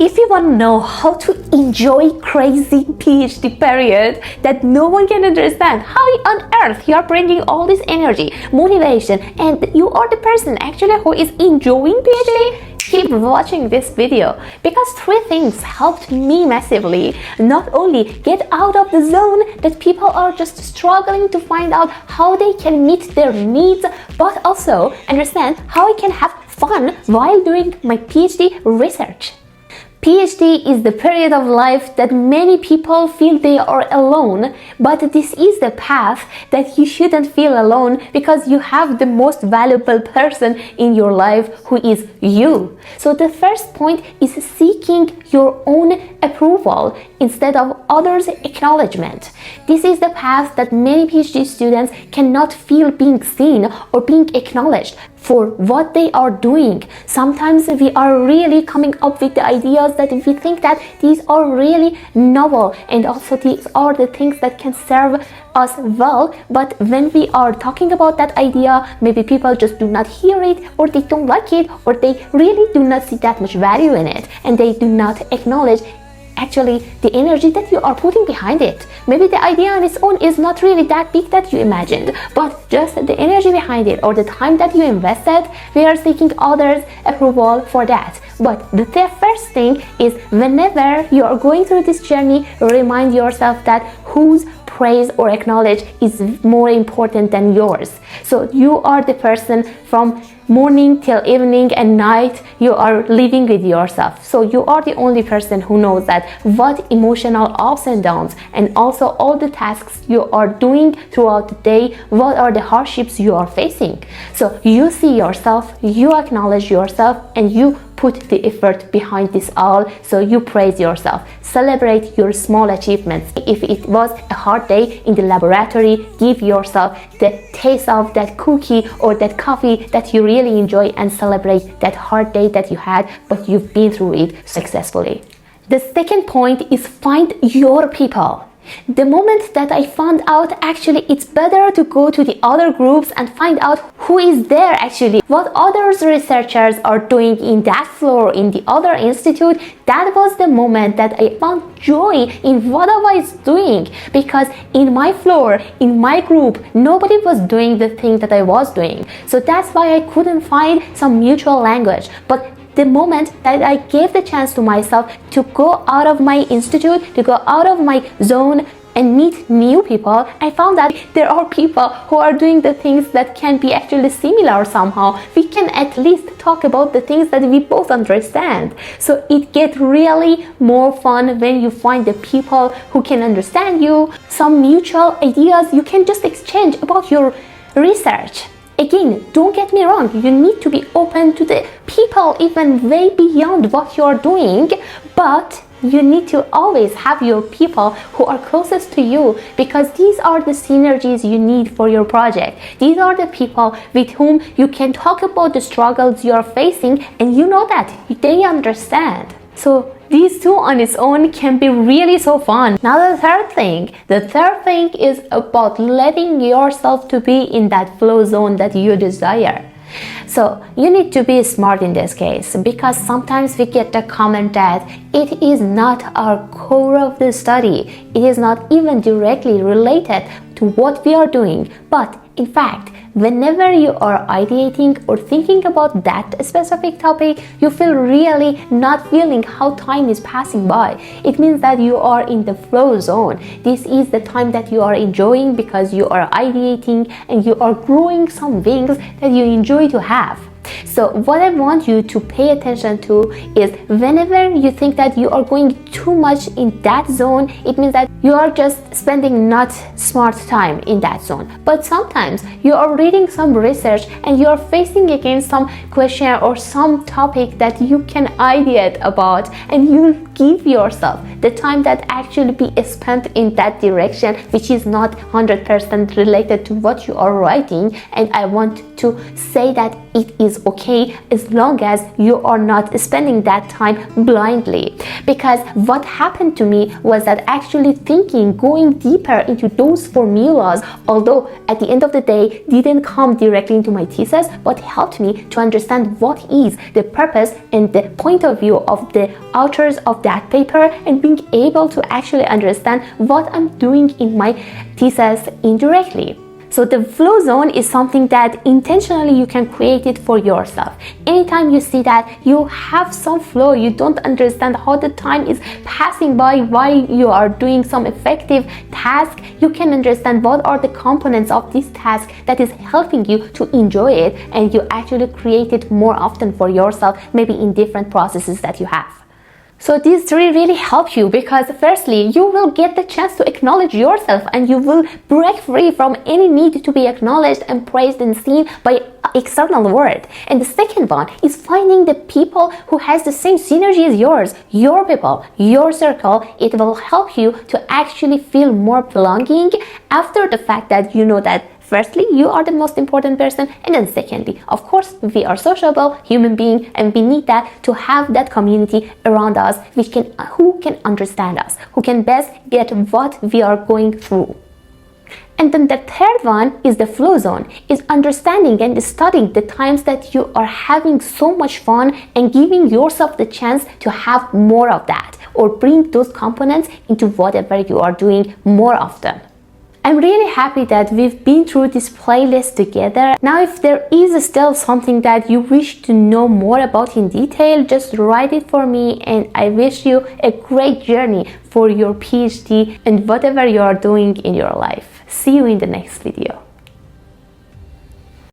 If you want to know how to enjoy crazy PhD period that no one can understand, how on earth you are bringing all this energy, motivation, and you are the person actually who is enjoying PhD, keep watching this video, because 3 things helped me massively. Not only get out of the zone that people are just struggling to find out how they can meet their needs, but also understand how I can have fun while doing my PhD research. PhD is the period of life that many people feel they are alone, but this is the path that you shouldn't feel alone, because you have the most valuable person in your life, who is you. So the first point is seeking your own approval instead of others' acknowledgement. This is the path that many PhD students cannot feel being seen or being acknowledged for what they are doing. Sometimes we are really coming up with the ideas that we think that these are really novel, and also these are the things that can serve us well, but when we are talking about that idea, maybe people just do not hear it, or they don't like it, or they really do not see that much value in it, and they do not acknowledge actually the energy that you are putting behind it. Maybe the idea on its own is not really that big that you imagined, but just the energy behind it or the time that you invested, we are seeking others' approval for that. But the first thing is, whenever you are going through this journey, remind yourself that whose praise or acknowledge is more important than yours. So you are the person from morning till evening and night, you are living with yourself. So you are the only person who knows that what emotional ups and downs, and also all the tasks you are doing throughout the day, what are the hardships you are facing. So you see yourself, you acknowledge yourself, and you put the effort behind this all. So you praise yourself, celebrate your small achievements. If it was a hard day in the laboratory, give yourself the taste of that cookie or that coffee that you really enjoy, and celebrate that hard day that you had, but you've been through it successfully. The second point is find your people. The moment that I found out actually it's better to go to the other groups and find out who is there actually, what others researchers are doing in that floor, in the other institute, that was the moment that I found joy in what I was doing, because in my floor, in my group, nobody was doing the thing that I was doing. So that's why I couldn't find some mutual language. But the moment that I gave the chance to myself to go out of my institute, to go out of my zone and meet new people, I found that there are people who are doing the things that can be actually similar somehow. We can at least talk about the things that we both understand. So it gets really more fun when you find the people who can understand you, some mutual ideas you can just exchange about your research. Again, don't get me wrong, you need to be open to the people even way beyond what you're doing, but you need to always have your people who are closest to you, because these are the synergies you need for your project. These are the people with whom you can talk about the struggles you're facing, and you know that they understand. So these two on its own can be really so fun. Now the third thing is about letting yourself to be in that flow zone that you desire. So you need to be smart in this case, because sometimes we get the comment that it is not our core of the study, it is not even directly related to what we are doing. But in fact, whenever you are ideating or thinking about that specific topic, you feel really not feeling how time is passing by. It means that you are in the flow zone. This is the time that you are enjoying, because you are ideating and you are growing some wings that you enjoy to have. So what I want you to pay attention to is, whenever you think that you are going too much in that zone, it means that you are just spending not smart time in that zone. But sometimes you are reading some research and you are facing against some question or some topic that you can ideate about, and you give yourself the time that actually be spent in that direction, which is not 100% related to what you are writing. And I want to say that it is okay as long as you are not spending that time blindly. Because what happened to me was that actually thinking, going deeper into those formulas, although at the end of the day didn't come directly into my thesis, but helped me to understand what is the purpose and the point of view of the authors of that paper, and being able to actually understand what I'm doing in my thesis indirectly. So the flow zone is something that intentionally you can create it for yourself. Anytime you see that you have some flow, you don't understand how the time is passing by while you are doing some effective task, you can understand what are the components of this task that is helping you to enjoy it, and you actually create it more often for yourself, maybe in different processes that you have. So these three really help you, because firstly, you will get the chance to acknowledge yourself, and you will break free from any need to be acknowledged and praised and seen by external world. And the second one is finding the people who has the same synergy as yours, your people, your circle. It will help you to actually feel more belonging after the fact that you know that firstly, you are the most important person, and then secondly, of course, we are sociable human beings, and we need that to have that community around us, who can understand us, who can best get what we are going through. And then the third one is the flow zone, is understanding and studying the times that you are having so much fun and giving yourself the chance to have more of that, or bring those components into whatever you are doing more often. I'm really happy that we've been through this playlist together. Now, if there is still something that you wish to know more about in detail, just write it for me, and I wish you a great journey for your PhD and whatever you are doing in your life. See you in the next video.